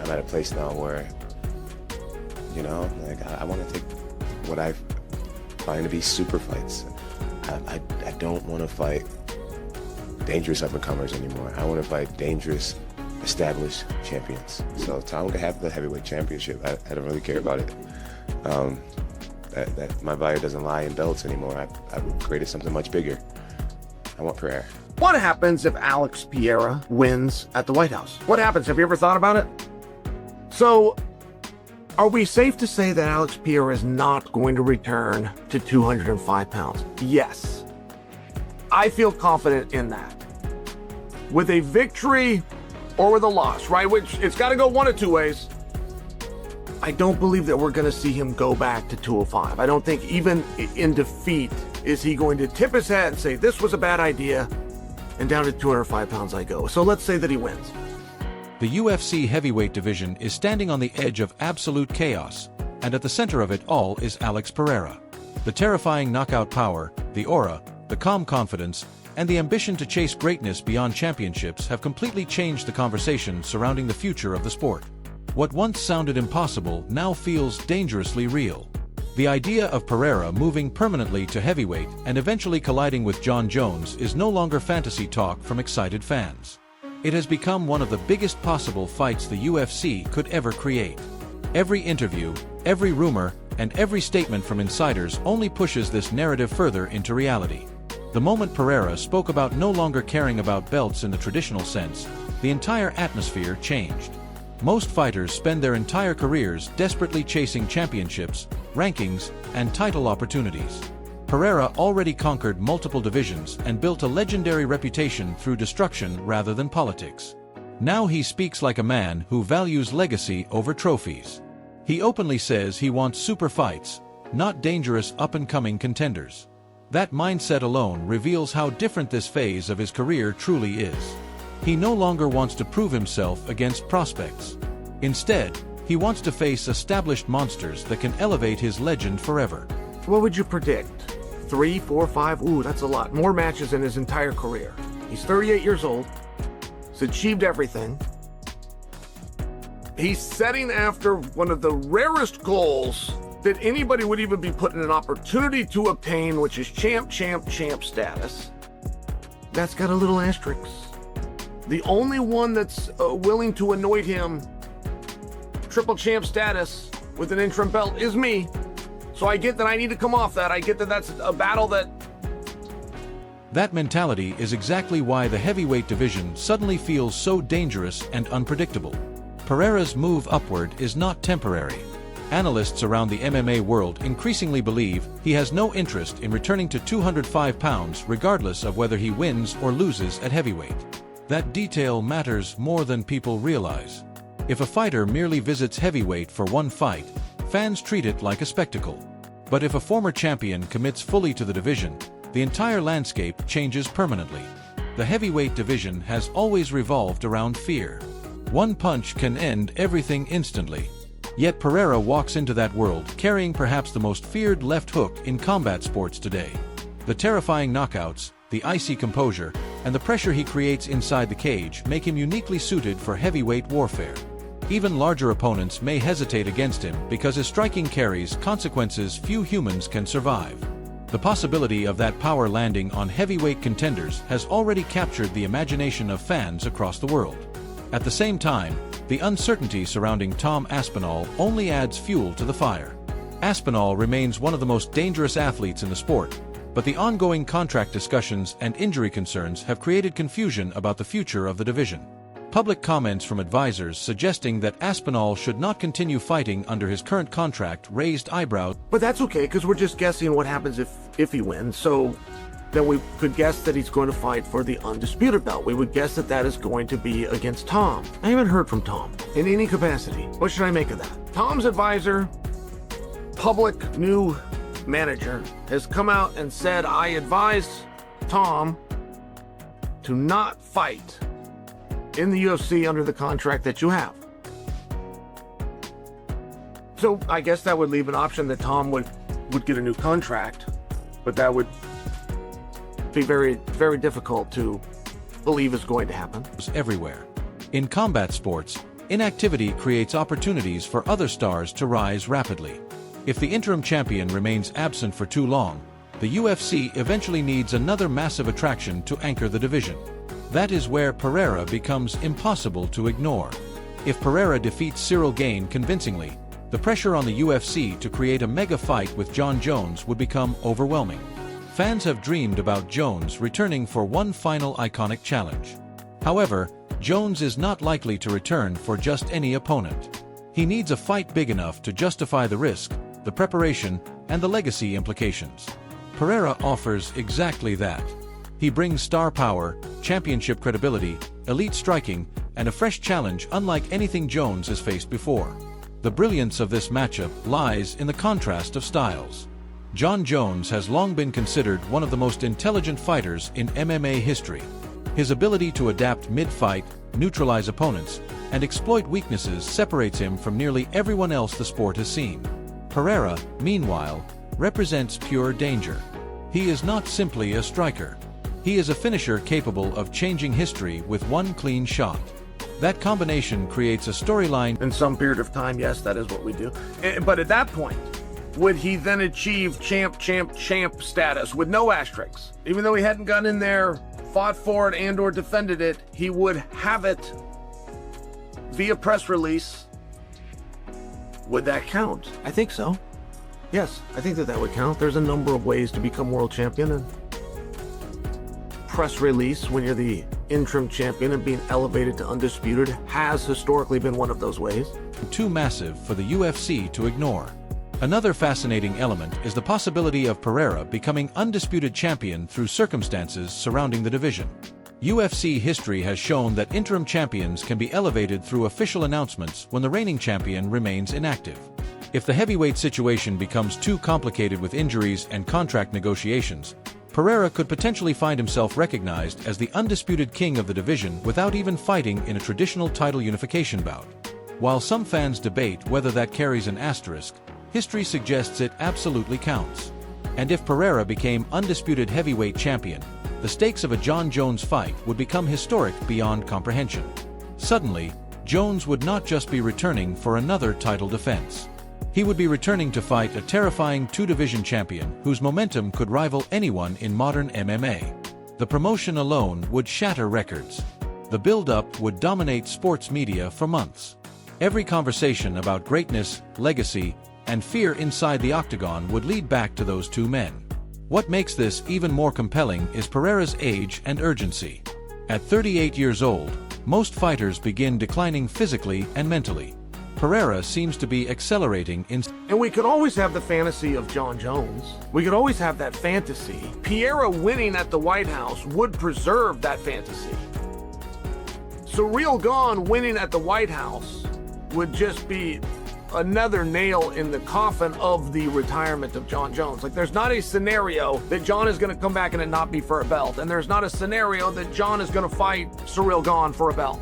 I'm at a place now where, you know, like I want to take what I find to be super fights. I don't want to fight dangerous up-and-comers anymore. I want to fight dangerous, established champions. So Tom could have the heavyweight championship. I don't really care about it. That my value doesn't lie in belts anymore. I've created something much bigger. I want Pereira. What happens if Alex Pereira wins at the White House? What happens? Have you ever thought about it? So, are we safe to say that Alex Pereira is not going to return to 205 pounds? Yes. I feel confident in that. With a victory or with a loss, right? Which it's got to go one of two ways. I don't believe that we're going to see him go back to 205. I don't think even in defeat is he going to tip his head and say, this was a bad idea, and down to 205 pounds I go. So let's say that he wins. The UFC heavyweight division is standing on the edge of absolute chaos, and at the center of it all is Alex Pereira. The terrifying knockout power, the aura, the calm confidence, and the ambition to chase greatness beyond championships have completely changed the conversation surrounding the future of the sport. What once sounded impossible now feels dangerously real. The idea of Pereira moving permanently to heavyweight and eventually colliding with Jon Jones is no longer fantasy talk from excited fans. It has become one of the biggest possible fights the UFC could ever create. Every interview, every rumor, and every statement from insiders only pushes this narrative further into reality. The moment Pereira spoke about no longer caring about belts in the traditional sense, the entire atmosphere changed. Most fighters spend their entire careers desperately chasing championships, rankings, and title opportunities. Pereira already conquered multiple divisions and built a legendary reputation through destruction rather than politics. Now he speaks like a man who values legacy over trophies. He openly says he wants super fights, not dangerous up-and-coming contenders. That mindset alone reveals how different this phase of his career truly is. He no longer wants to prove himself against prospects. Instead, he wants to face established monsters that can elevate his legend forever. What would you predict? 3, 4, 5? Ooh, that's a lot. More matches in his entire career. He's 38 years old. He's achieved everything. He's setting after one of the rarest goals that anybody would even be put in an opportunity to obtain, which is champ status. That's got a little asterisk. The only one that's willing to anoint him triple champ status with an interim belt is me. So I get that I need to come off that. I get that that's a battle that... That mentality is exactly why the heavyweight division suddenly feels so dangerous and unpredictable. Pereira's move upward is not temporary. Analysts around the MMA world increasingly believe he has no interest in returning to 205 pounds regardless of whether he wins or loses at heavyweight. That detail matters more than people realize. If a fighter merely visits heavyweight for one fight, fans treat it like a spectacle. But if a former champion commits fully to the division, the entire landscape changes permanently. The heavyweight division has always revolved around fear. One punch can end everything instantly. Yet Pereira walks into that world carrying perhaps the most feared left hook in combat sports today. The terrifying knockouts, the icy composure, and the pressure he creates inside the cage make him uniquely suited for heavyweight warfare. Even larger opponents may hesitate against him because his striking carries consequences few humans can survive. The possibility of that power landing on heavyweight contenders has already captured the imagination of fans across the world. At the same time, the uncertainty surrounding Tom Aspinall only adds fuel to the fire. Aspinall remains one of the most dangerous athletes in the sport, but the ongoing contract discussions and injury concerns have created confusion about the future of the division. Public comments from advisors suggesting that Aspinall should not continue fighting under his current contract raised eyebrows. But that's okay, because we're just guessing what happens if he wins. So then we could guess that he's going to fight for the undisputed belt. We would guess that that is going to be against Tom. I haven't heard from Tom in any capacity. What should I make of that? Tom's advisor, public new manager, has come out and said, I advise Tom to not fight in the UFC under the contract that you have. So I guess that would leave an option that Tom would get a new contract, but that would be very, very difficult to believe is going to happen. Everywhere. In combat sports, Inactivity creates opportunities for other stars to rise rapidly. If the interim champion remains absent for too long, the UFC eventually needs another massive attraction to anchor the division. That is where Pereira becomes impossible to ignore. If Pereira defeats Ciryl Gane convincingly, the pressure on the UFC to create a mega fight with Jon Jones would become overwhelming. Fans have dreamed about Jones returning for one final iconic challenge. However, Jones is not likely to return for just any opponent. He needs a fight big enough to justify the risk, the preparation, and the legacy implications. Pereira offers exactly that. He brings star power, championship credibility, elite striking, and a fresh challenge unlike anything Jones has faced before. The brilliance of this matchup lies in the contrast of styles. Jon Jones has long been considered one of the most intelligent fighters in MMA history. His ability to adapt mid-fight, neutralize opponents, and exploit weaknesses separates him from nearly everyone else the sport has seen. Pereira, meanwhile, represents pure danger. He is not simply a striker. He is a finisher capable of changing history with one clean shot. That combination creates a storyline. In some period of time, yes, that is what we do. But at that point, would he then achieve champ status with no asterisks? Even though he hadn't gotten in there, fought for it, and or defended it, he would have it via press release. Would that count? I think so. Yes, I think that would count. There's a number of ways to become world champion, and press release when you're the interim champion and being elevated to undisputed has historically been one of those ways. Too massive for the UFC to ignore. Another fascinating element is the possibility of Pereira becoming undisputed champion through circumstances surrounding the division. UFC history has shown that interim champions can be elevated through official announcements when the reigning champion remains inactive. If the heavyweight situation becomes too complicated with injuries and contract negotiations, Pereira could potentially find himself recognized as the undisputed king of the division without even fighting in a traditional title unification bout. While some fans debate whether that carries an asterisk, history suggests it absolutely counts. And if Pereira became undisputed heavyweight champion, the stakes of a Jon Jones fight would become historic beyond comprehension. Suddenly, Jones would not just be returning for another title defense. He would be returning to fight a terrifying two-division champion whose momentum could rival anyone in modern MMA. The promotion alone would shatter records. The build-up would dominate sports media for months. Every conversation about greatness, legacy, and fear inside the octagon would lead back to those two men. What makes this even more compelling is Pereira's age and urgency. At 38 years old, most fighters begin declining physically and mentally. Pereira seems to be accelerating in... And we could always have the fantasy of Jon Jones. We could always have that fantasy. Pereira winning at the White House would preserve that fantasy. Ciryl Gane winning at the White House would just be another nail in the coffin of the retirement of Jon Jones. Like, there's not a scenario that Jon is going to come back and it not be for a belt. And there's not a scenario that Jon is going to fight Ciryl Gane for a belt.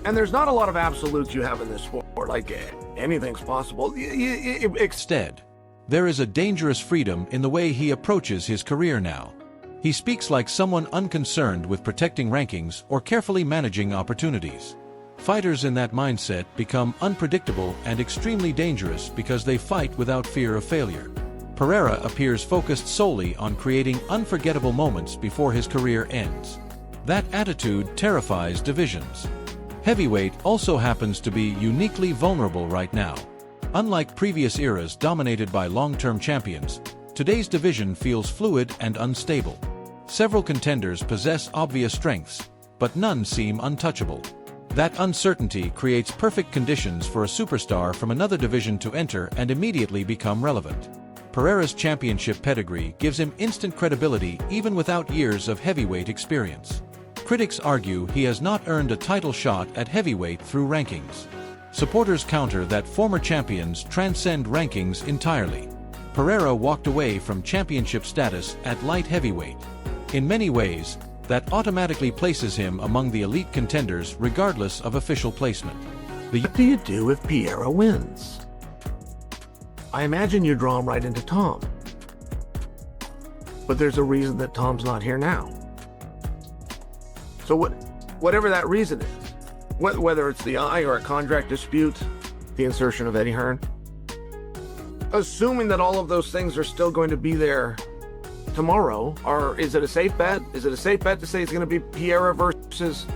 And there's not a lot of absolutes you have in this sport. Like, anything's possible. Instead, there is a dangerous freedom in the way he approaches his career now. He speaks like someone unconcerned with protecting rankings or carefully managing opportunities. Fighters in that mindset become unpredictable and extremely dangerous because they fight without fear of failure. Pereira appears focused solely on creating unforgettable moments before his career ends. That attitude terrifies divisions. Heavyweight also happens to be uniquely vulnerable right now. Unlike previous eras dominated by long-term champions, today's division feels fluid and unstable. Several contenders possess obvious strengths, but none seem untouchable. That uncertainty creates perfect conditions for a superstar from another division to enter and immediately become relevant. Pereira's championship pedigree gives him instant credibility even without years of heavyweight experience. Critics argue he has not earned a title shot at heavyweight through rankings. Supporters counter that former champions transcend rankings entirely. Pereira walked away from championship status at light heavyweight. In many ways, that automatically places him among the elite contenders regardless of official placement. What do you do if Pereira wins? I imagine you draw him right into Tom. But there's a reason that Tom's not here now. So whatever that reason is, whether it's the eye or a contract dispute, the insertion of Eddie Hearn. Assuming that all of those things are still going to be there tomorrow, is it a safe bet? Is it a safe bet to say it's going to be Pereira versus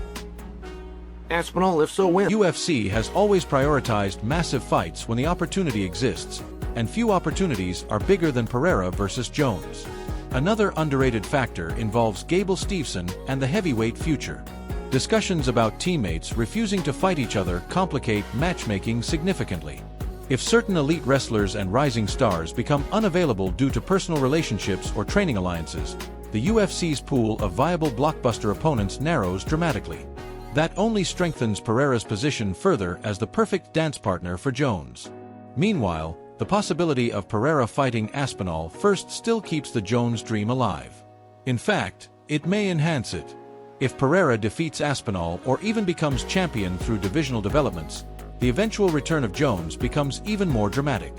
Aspinall? If so, when? UFC has always prioritized massive fights when the opportunity exists, and few opportunities are bigger than Pereira versus Jones. Another underrated factor involves Gable Steveson and the heavyweight future. Discussions about teammates refusing to fight each other complicate matchmaking significantly. If certain elite wrestlers and rising stars become unavailable due to personal relationships or training alliances, the UFC's pool of viable blockbuster opponents narrows dramatically. That only strengthens Pereira's position further as the perfect dance partner for Jones. Meanwhile, the possibility of Pereira fighting Aspinall first still keeps the Jones dream alive. In fact, it may enhance it. If Pereira defeats Aspinall or even becomes champion through divisional developments, the eventual return of Jones becomes even more dramatic.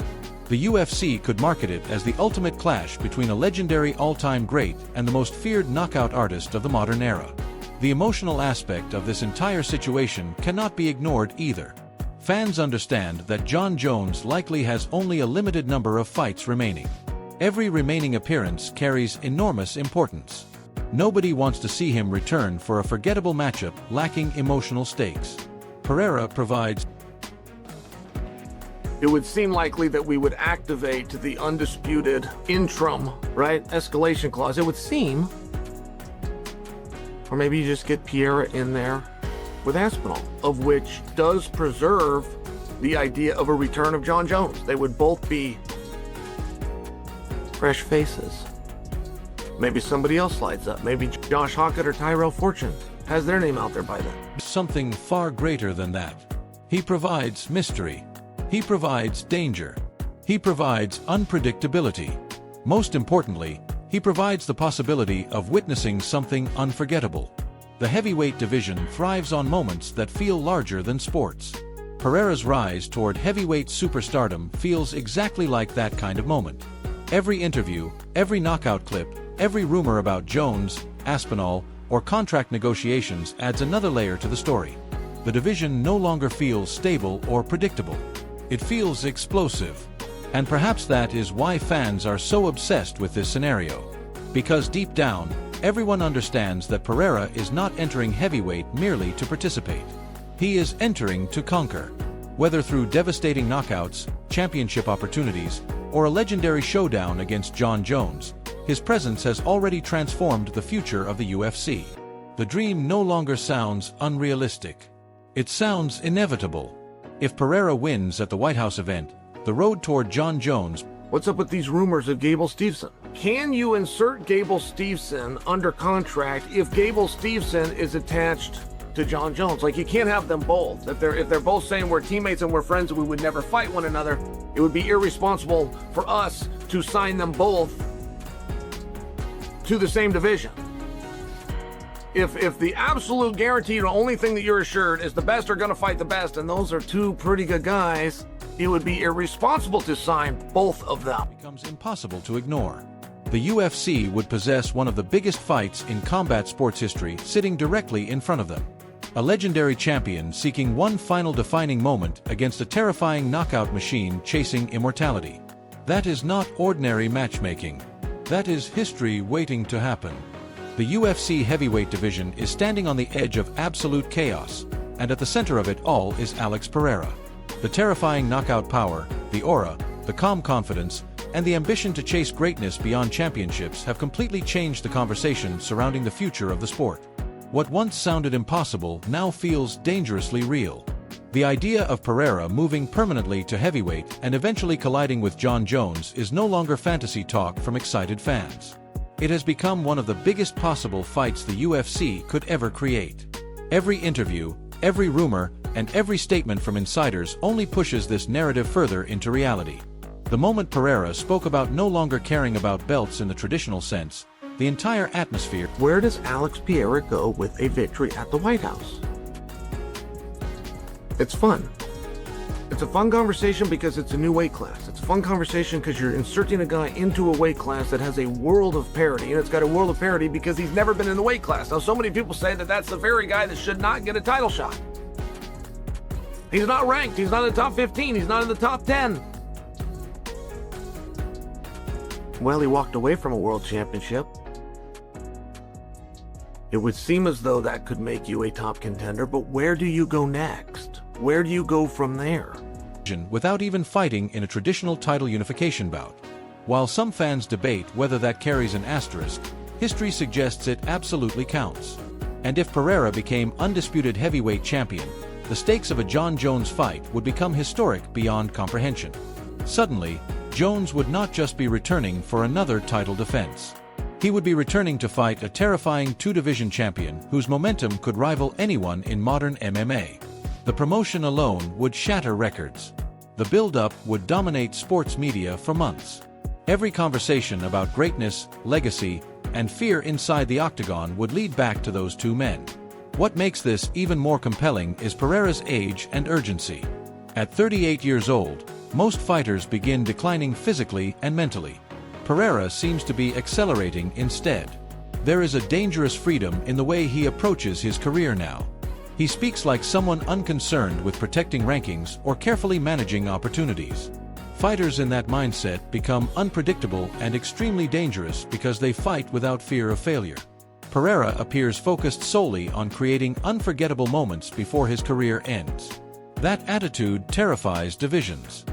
The UFC could market it as the ultimate clash between a legendary all-time great and the most feared knockout artist of the modern era. The emotional aspect of this entire situation cannot be ignored either. Fans understand that Jon Jones likely has only a limited number of fights remaining. Every remaining appearance carries enormous importance. Nobody wants to see him return for a forgettable matchup lacking emotional stakes. Pereira provides. It would seem likely that we would activate the undisputed interim, right, escalation clause. It would seem. Or maybe you just get Pereira in there with Aspinall, of which does preserve the idea of a return of Jon Jones. They would both be fresh faces. Maybe somebody else slides up. Maybe Josh Hockett or Tyrell Fortune has their name out there by then. Something far greater than that. He provides mystery. He provides danger. He provides unpredictability. Most importantly, he provides the possibility of witnessing something unforgettable. The heavyweight division thrives on moments that feel larger than sports. Pereira's rise toward heavyweight superstardom feels exactly like that kind of moment. Every interview, every knockout clip, every rumor about Jones, Aspinall, or contract negotiations adds another layer to the story. The division no longer feels stable or predictable. It feels explosive. And perhaps that is why fans are so obsessed with this scenario. Because deep down, everyone understands that Pereira is not entering heavyweight merely to participate. He is entering to conquer. Whether through devastating knockouts, championship opportunities, or a legendary showdown against Jon Jones, his presence has already transformed the future of the UFC. The dream no longer sounds unrealistic. It sounds inevitable. If Pereira wins at the White House event, the road toward Jon Jones. What's up with these rumors of Gable Steveson? Can you insert Gable Steveson under contract if Gable Steveson is attached to Jon Jones? Like, you can't have them both. If they're both saying we're teammates and we're friends and we would never fight one another, it would be irresponsible for us to sign them both to the same division. If the absolute guarantee, the only thing that you're assured is the best are going to fight the best, and those are two pretty good guys, it would be irresponsible to sign both of them. It becomes impossible to ignore. The UFC would possess one of the biggest fights in combat sports history sitting directly in front of them. A legendary champion seeking one final defining moment against a terrifying knockout machine chasing immortality. That is not ordinary matchmaking. That is history waiting to happen. The UFC heavyweight division is standing on the edge of absolute chaos, and at the center of it all is Alex Pereira. The terrifying knockout power, the aura, the calm confidence, and the ambition to chase greatness beyond championships have completely changed the conversation surrounding the future of the sport. What once sounded impossible now feels dangerously real. The idea of Pereira moving permanently to heavyweight and eventually colliding with Jon Jones is no longer fantasy talk from excited fans. It has become one of the biggest possible fights the UFC could ever create. Every interview, every rumor, and every statement from insiders only pushes this narrative further into reality. The moment Pereira spoke about no longer caring about belts in the traditional sense, the entire atmosphere. Where does Alex Pereira go with a victory at the White House? It's fun. It's a fun conversation because it's a new weight class. It's a fun conversation because you're inserting a guy into a weight class that has a world of parity, and it's got a world of parity because he's never been in the weight class. Now, so many people say that that's the very guy that should not get a title shot. He's not ranked. He's not in the top 15. He's not in the top 10. Well, he walked away from a world championship. It would seem as though that could make you a top contender, but where do you go next? Where do you go from there? Without even fighting in a traditional title unification bout. While some fans debate whether that carries an asterisk, history suggests it absolutely counts. And if Pereira became undisputed heavyweight champion, the stakes of a Jon Jones fight would become historic beyond comprehension. Suddenly, Jones would not just be returning for another title defense. He would be returning to fight a terrifying two-division champion whose momentum could rival anyone in modern MMA. The promotion alone would shatter records. The build-up would dominate sports media for months. Every conversation about greatness, legacy, and fear inside the octagon would lead back to those two men. What makes this even more compelling is Pereira's age and urgency. At 38 years old, most fighters begin declining physically and mentally. Pereira seems to be accelerating instead. There is a dangerous freedom in the way he approaches his career now. He speaks like someone unconcerned with protecting rankings or carefully managing opportunities. Fighters in that mindset become unpredictable and extremely dangerous because they fight without fear of failure. Pereira appears focused solely on creating unforgettable moments before his career ends. That attitude terrifies divisions.